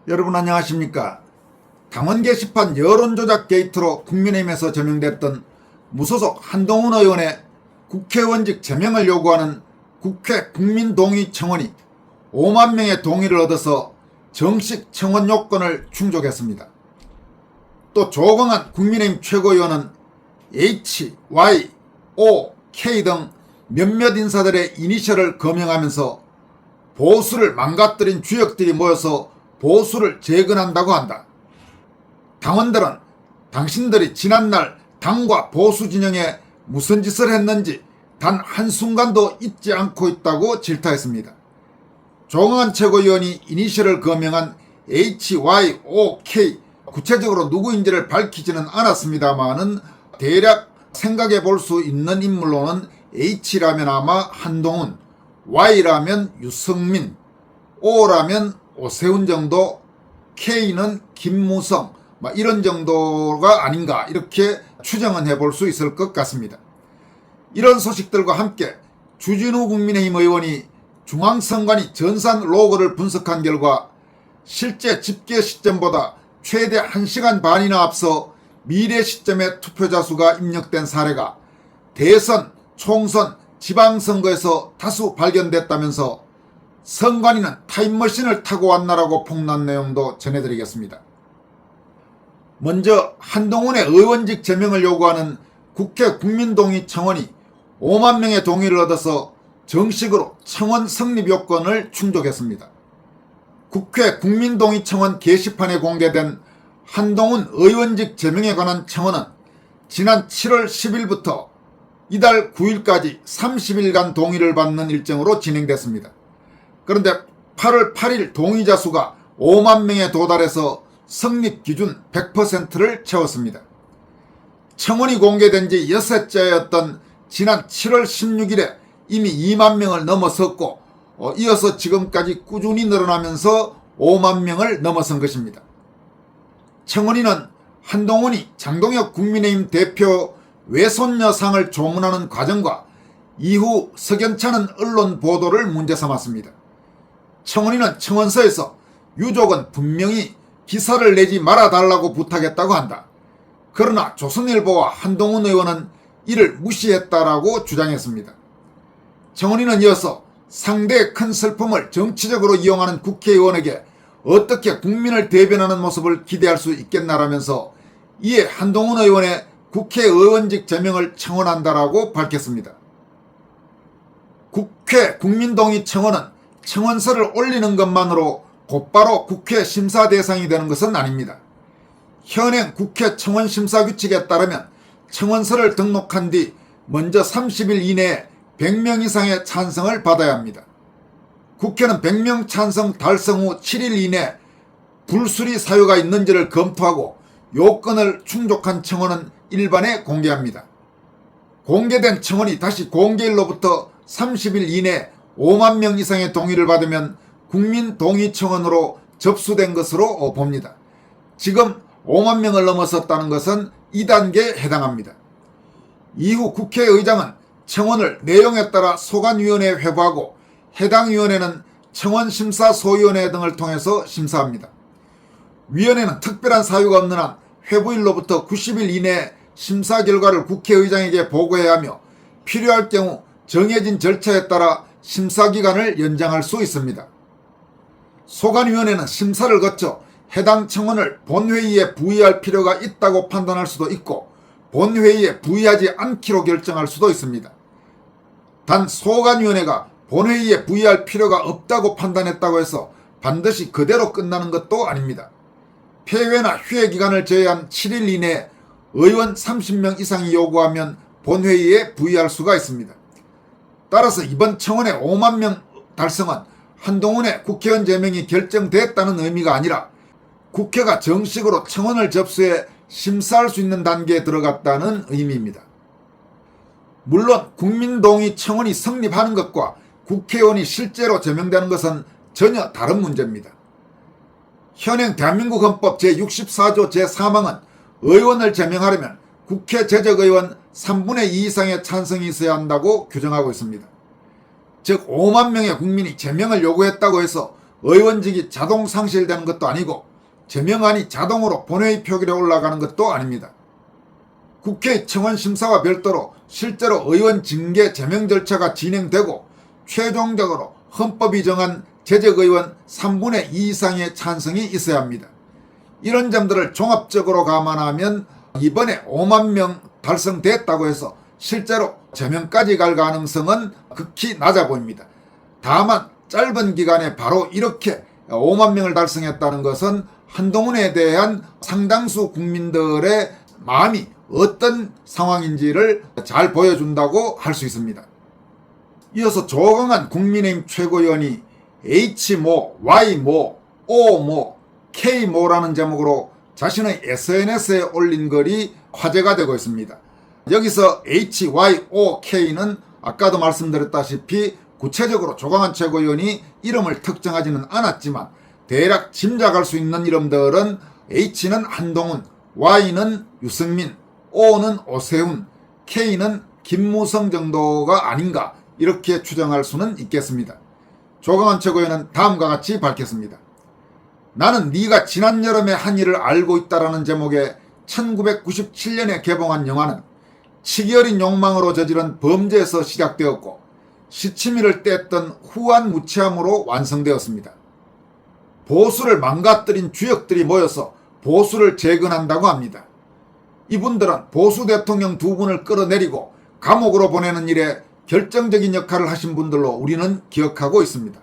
여러분 안녕하십니까? 당원 게시판 여론조작 게이트로 국민의힘에서 제명됐던 무소속 한동훈 의원의 국회의원직 제명을 요구하는 국회 국민동의청원이 5만 명의 동의를 얻어서 정식 청원 요건을 충족했습니다. 또 조경환 국민의힘 최고위원은 H, Y, O, K 등 몇몇 인사들의 이니셜을 거명하면서 보수를 망가뜨린 주역들이 모여서 보수를 재건한다고 한다. 당원들은 당신들이 지난날 당과 보수 진영에 무슨 짓을 했는지 단 한순간도 잊지 않고 있다고 질타했습니다. 조경환 최고위원이 이니셜을 거명한 H, Y, O, K 구체적으로 누구인지를 밝히지는 않았습니다만은 대략 생각해 볼 수 있는 인물로는 H라면 아마 한동훈, Y라면 유승민, O라면 오세훈 정도, K는 김무성 이런 정도가 아닌가 이렇게 추정은 해볼 수 있을 것 같습니다. 이런 소식들과 함께 주진우 국민의힘 의원이 중앙선관위 전산 로그를 분석한 결과 실제 집계 시점보다 최대 1시간 반이나 앞서 미래 시점에 투표자 수가 입력된 사례가 대선, 총선, 지방선거에서 다수 발견됐다면서 선관위는 타임머신을 타고 왔나라고 폭로한 내용도 전해드리겠습니다. 먼저 한동훈의 의원직 제명을 요구하는 국회 국민동의청원이 5만 명의 동의를 얻어서 정식으로 청원 성립 요건을 충족했습니다. 국회 국민동의청원 게시판에 공개된 한동훈 의원직 제명에 관한 청원은 지난 7월 10일부터 이달 9일까지 30일간 동의를 받는 일정으로 진행됐습니다. 그런데 8월 8일 동의자 수가 5만 명에 도달해서 성립 기준 100%를 채웠습니다. 청원이 공개된 지 6회째였던 지난 7월 16일에 이미 2만 명을 넘어섰고 이어서 지금까지 꾸준히 늘어나면서 5만 명을 넘어선 것입니다. 청원인은 한동훈이 장동혁 국민의힘 대표 외손녀상을 조문하는 과정과 이후 석연찮은 언론 보도를 문제 삼았습니다. 청원인은 청원서에서 유족은 분명히 기사를 내지 말아달라고 부탁했다고 한다. 그러나 조선일보와 한동훈 의원은 이를 무시했다라고 주장했습니다. 청원인은 이어서 상대의 큰 슬픔을 정치적으로 이용하는 국회의원에게 어떻게 국민을 대변하는 모습을 기대할 수 있겠나라면서 이에 한동훈 의원의 국회의원직 제명을 청원한다라고 밝혔습니다. 국회 국민동의청원은 청원서를 올리는 것만으로 곧바로 국회 심사 대상이 되는 것은 아닙니다. 현행 국회 청원 심사 규칙에 따르면 청원서를 등록한 뒤 먼저 30일 이내에 100명 이상의 찬성을 받아야 합니다. 국회는 100명 찬성 달성 후 7일 이내 불수리 사유가 있는지를 검토하고 요건을 충족한 청원은 일반에 공개합니다. 공개된 청원이 다시 공개일로부터 30일 이내 5만 명 이상의 동의를 받으면 국민동의청원으로 접수된 것으로 봅니다. 지금 5만 명을 넘어섰다는 것은 2단계에 해당합니다. 이후 국회의장은 청원을 내용에 따라 소관위원회에 회부하고 해당 위원회는 청원심사소위원회 등을 통해서 심사합니다. 위원회는 특별한 사유가 없는 한 회부일로부터 90일 이내에 심사 결과를 국회의장에게 보고해야 하며 필요할 경우 정해진 절차에 따라 심사기간을 연장할 수 있습니다. 소관위원회는 심사를 거쳐 해당 청원을 본회의에 부의할 필요가 있다고 판단할 수도 있고 본회의에 부의하지 않기로 결정할 수도 있습니다. 단 소관위원회가 본회의에 부의할 필요가 없다고 판단했다고 해서 반드시 그대로 끝나는 것도 아닙니다. 폐회나 휴회 기간을 제외한 7일 이내에 의원 30명 이상이 요구하면 본회의에 부의할 수가 있습니다. 따라서 이번 청원의 5만 명 달성은 한동훈의 국회의원 제명이 결정됐다는 의미가 아니라 국회가 정식으로 청원을 접수해 심사할 수 있는 단계에 들어갔다는 의미입니다. 물론 국민동의 청원이 성립하는 것과 국회의원이 실제로 제명되는 것은 전혀 다른 문제입니다. 현행 대한민국 헌법 제64조 제3항은 의원을 제명하려면 국회 재적의원 3분의 2 이상의 찬성이 있어야 한다고 규정하고 있습니다. 즉 5만 명의 국민이 제명을 요구했다고 해서 의원직이 자동 상실되는 것도 아니고 제명안이 자동으로 본회의 표결에 올라가는 것도 아닙니다. 국회의 청원심사와 별도로 실제로 의원 징계 제명 절차가 진행되고 최종적으로 헌법이 정한 재적의원 3분의 2 이상의 찬성이 있어야 합니다. 이런 점들을 종합적으로 감안하면 이번에 5만 명 달성됐다고 해서 실제로 제명까지 갈 가능성은 극히 낮아 보입니다. 다만 짧은 기간에 바로 이렇게 5만 명을 달성했다는 것은 한동훈에 대한 상당수 국민들의 마음이 어떤 상황인지를 잘 보여준다고 할 수 있습니다. 이어서 조광한 국민의힘 최고위원이 H모, Y모, O모, K모라는 제목으로 자신의 SNS에 올린 글이 화제가 되고 있습니다. 여기서 H, Y, O, K는 아까도 말씀드렸다시피 구체적으로 조광한 최고위원이 이름을 특정하지는 않았지만 대략 짐작할 수 있는 이름들은 H는 한동훈, Y는 유승민, O는 오세훈, K는 김무성 정도가 아닌가 이렇게 추정할 수는 있겠습니다. 조광한 최고위원은 다음과 같이 밝혔습니다. 나는 네가 지난 여름에 한 일을 알고 있다라는 제목의 1997년에 개봉한 영화는 치기 어린 욕망으로 저지른 범죄에서 시작되었고 시치미를 뗐던 후한 무치함으로 완성되었습니다. 보수를 망가뜨린 주역들이 모여서 보수를 재건한다고 합니다. 이분들은 보수 대통령 2분을 끌어내리고 감옥으로 보내는 일에 결정적인 역할을 하신 분들로 우리는 기억하고 있습니다.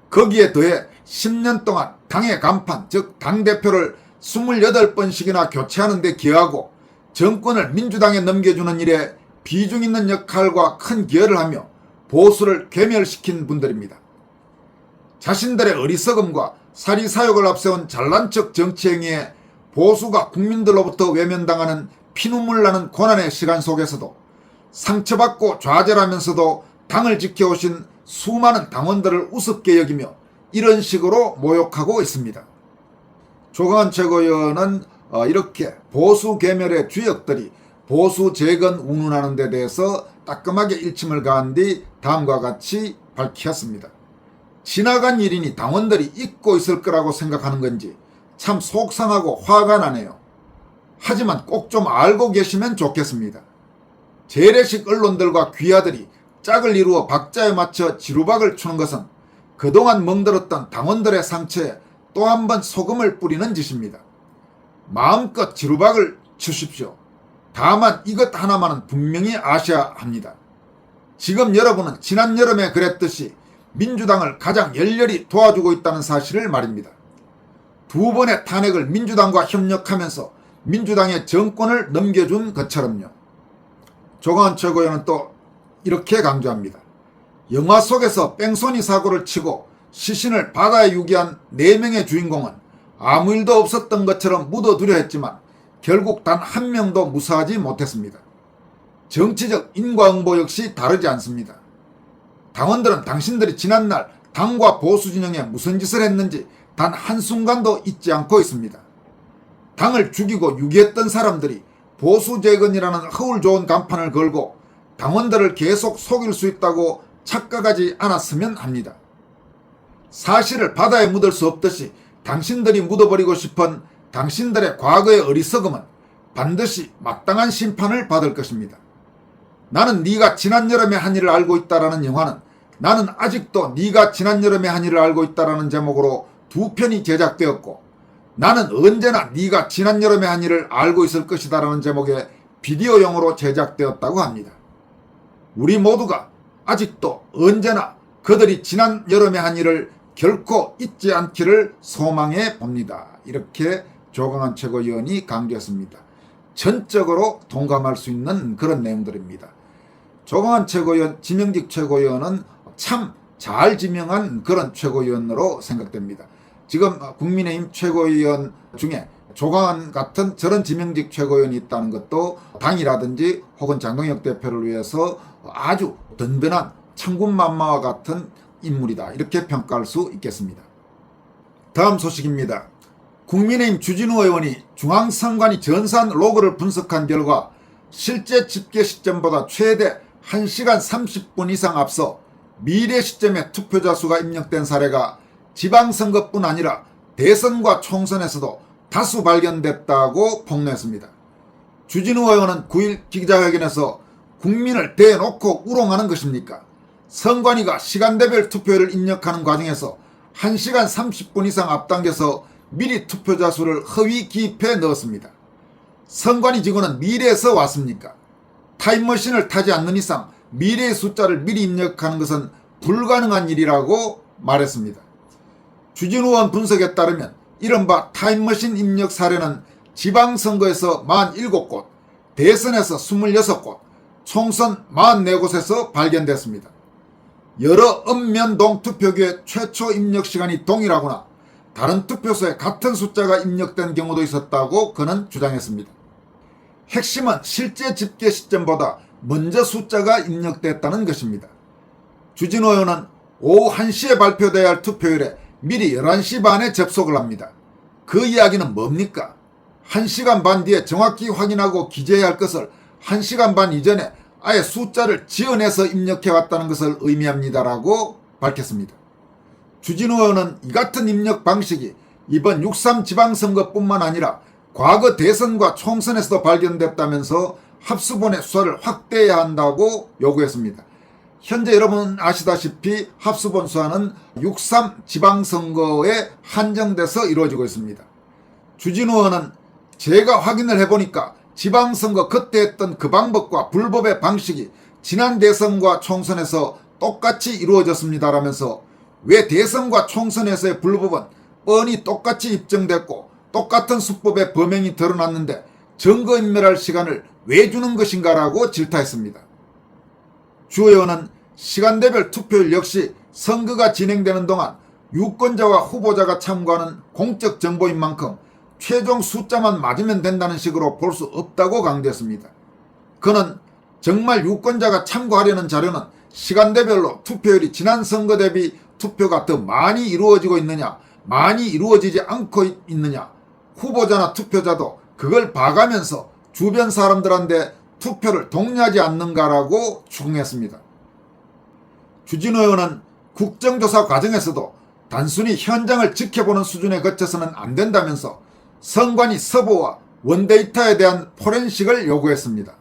거기에 더해 10년 동안 당의 간판, 즉 당대표를 28번씩이나 교체하는 데 기여하고 정권을 민주당에 넘겨주는 일에 비중 있는 역할과 큰 기여를 하며 보수를 괴멸시킨 분들입니다. 자신들의 어리석음과 사리사욕을 앞세운 잘난 척 정치행위에 보수가 국민들로부터 외면당하는 피눈물 나는 고난의 시간 속에서도 상처받고 좌절하면서도 당을 지켜오신 수많은 당원들을 우습게 여기며 이런 식으로 모욕하고 있습니다. 조광한 최고위원은 이렇게 보수 괴멸의 주역들이 보수 재건 운운하는 데 대해서 따끔하게 일침을 가한 뒤 다음과 같이 밝혔습니다. 지나간 일이니 당원들이 잊고 있을 거라고 생각하는 건지 참 속상하고 화가 나네요. 하지만 꼭 좀 알고 계시면 좋겠습니다. 재래식 언론들과 귀하들이 짝을 이루어 박자에 맞춰 지루박을 추는 것은 그동안 멍들었던 당원들의 상처에 또 한 번 소금을 뿌리는 짓입니다. 마음껏 지루박을 추십시오. 다만 이것 하나만은 분명히 아셔야 합니다. 지금 여러분은 지난 여름에 그랬듯이 민주당을 가장 열렬히 도와주고 있다는 사실을 말입니다. 2번의 탄핵을 민주당과 협력하면서 민주당의 정권을 넘겨준 것처럼요. 조광한 최고위원은 또 이렇게 강조합니다. 영화 속에서 뺑소니 사고를 치고 시신을 바다에 유기한 4명의 주인공은 아무 일도 없었던 것처럼 묻어두려 했지만 결국 단 한 명도 무사하지 못했습니다. 정치적 인과응보 역시 다르지 않습니다. 당원들은 당신들이 지난날 당과 보수 진영에 무슨 짓을 했는지 단 한순간도 잊지 않고 있습니다. 당을 죽이고 유기했던 사람들이 보수 재건이라는 허울 좋은 간판을 걸고 당원들을 계속 속일 수 있다고 착각하지 않았으면 합니다. 사실을 바다에 묻을 수 없듯이 당신들이 묻어버리고 싶은 당신들의 과거의 어리석음은 반드시 마땅한 심판을 받을 것입니다. 나는 네가 지난 여름에 한 일을 알고 있다라는 영화는 나는 아직도 네가 지난 여름에 한 일을 알고 있다라는 제목으로 2편이 제작되었고 나는 언제나 네가 지난 여름에 한 일을 알고 있을 것이다라는 제목의 비디오용으로 제작되었다고 합니다. 우리 모두가 아직도 언제나 그들이 지난 여름에 한 일을 결코 잊지 않기를 소망해 봅니다. 이렇게 조광한 최고위원이 강조했습니다. 전적으로 동감할 수 있는 그런 내용들입니다. 조광한 최고위원, 지명직 최고위원은 참 잘 지명한 그런 최고위원으로 생각됩니다. 지금 국민의힘 최고위원 중에 조광한 같은 저런 지명직 최고위원이 있다는 것도 당이라든지 혹은 장동혁 대표를 위해서 아주 든든한 천군만마와 같은 인물이다. 이렇게 평가할 수 있겠습니다. 다음 소식입니다. 국민의힘 주진우 의원이 중앙선관위 전산 로그를 분석한 결과 실제 집계 시점보다 최대 1시간 30분 이상 앞서 미래 시점에 투표자 수가 입력된 사례가 지방선거뿐 아니라 대선과 총선에서도 다수 발견됐다고 폭로했습니다. 주진우 의원은 9일 기자회견에서 국민을 대놓고 우롱하는 것입니까? 선관위가 시간대별 투표율을 입력하는 과정에서 1시간 30분 이상 앞당겨서 미리 투표자 수를 허위 기입해 넣었습니다. 선관위 직원은 미래에서 왔습니까? 타임머신을 타지 않는 이상 미래의 숫자를 미리 입력하는 것은 불가능한 일이라고 말했습니다. 주진우 의원 분석에 따르면 이른바 타임머신 입력 사례는 지방선거에서 47곳, 대선에서 26곳, 총선 44곳에서 발견됐습니다. 여러 읍면동 투표기의 최초 입력 시간이 동일하거나 다른 투표소에 같은 숫자가 입력된 경우도 있었다고 그는 주장했습니다. 핵심은 실제 집계 시점보다 먼저 숫자가 입력됐다는 것입니다. 주진우 의원은 오후 1시에 발표돼야 할 투표율에 미리 11시 반에 접속을 합니다. 그 이야기는 뭡니까? 1시간 반 뒤에 정확히 확인하고 기재해야 할 것을 1시간 반 이전에 아예 숫자를 지어내서 입력해왔다는 것을 의미합니다라고 밝혔습니다. 주진우 의원은 이 같은 입력 방식이 이번 6.3 지방선거뿐만 아니라 과거 대선과 총선에서도 발견됐다면서 합수본의 수사를 확대해야 한다고 요구했습니다. 현재 여러분 아시다시피 합수본 수사는 6.3 지방선거에 한정돼서 이루어지고 있습니다. 주진우 의원은 제가 확인을 해보니까 지방선거 그때 했던 그 방법과 불법의 방식이 지난 대선과 총선에서 똑같이 이루어졌습니다라면서 왜 대선과 총선에서의 불법은 뻔히 똑같이 입증됐고 똑같은 수법의 범행이 드러났는데 증거인멸할 시간을 왜 주는 것인가라고 질타했습니다. 주 의원은 시간대별 투표율 역시 선거가 진행되는 동안 유권자와 후보자가 참고하는 공적 정보인 만큼 최종 숫자만 맞으면 된다는 식으로 볼 수 없다고 강조했습니다. 그는 정말 유권자가 참고하려는 자료는 시간대별로 투표율이 지난 선거 대비 투표가 더 많이 이루어지고 있느냐, 많이 이루어지지 않고 있느냐, 후보자나 투표자도 그걸 봐가면서 주변 사람들한테 투표를 독려하지 않는가라고 추궁했습니다. 주진우 의원은 국정조사 과정에서도 단순히 현장을 지켜보는 수준에 그쳐서는 안 된다면서 선관위 서보와 원데이터에 대한 포렌식을 요구했습니다.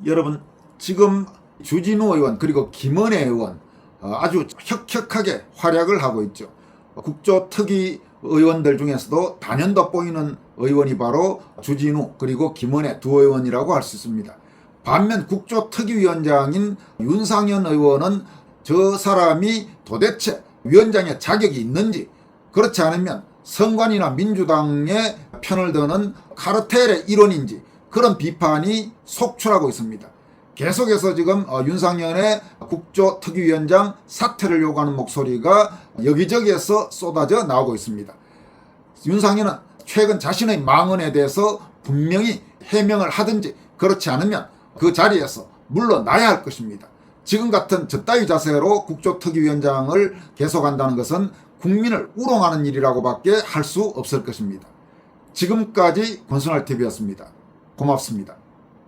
여러분, 지금 주진우 의원 그리고 김은혜 의원 아주 혁혁하게 활약을 하고 있죠. 국조특위 의원들 중에서도 단연 돋보이는 의원이 바로 주진우 그리고 김은혜 두 의원이라고 할 수 있습니다. 반면 국조특위위원장인 윤상현 의원은 저 사람이 도대체 위원장의 자격이 있는지, 그렇지 않으면 선관위나 민주당의 편을 드는 카르텔의 일원인지 그런 비판이 속출하고 있습니다. 계속해서 지금 윤상현의 국조특위위원장 사퇴를 요구하는 목소리가 여기저기에서 쏟아져 나오고 있습니다. 윤상현은 최근 자신의 망언에 대해서 분명히 해명을 하든지 그렇지 않으면 그 자리에서 물러나야 할 것입니다. 지금 같은 저따위 자세로 국조특위위원장을 계속한다는 것은 국민을 우롱하는 일이라고밖에 할 수 없을 것입니다. 지금까지 권순할TV였습니다. 고맙습니다.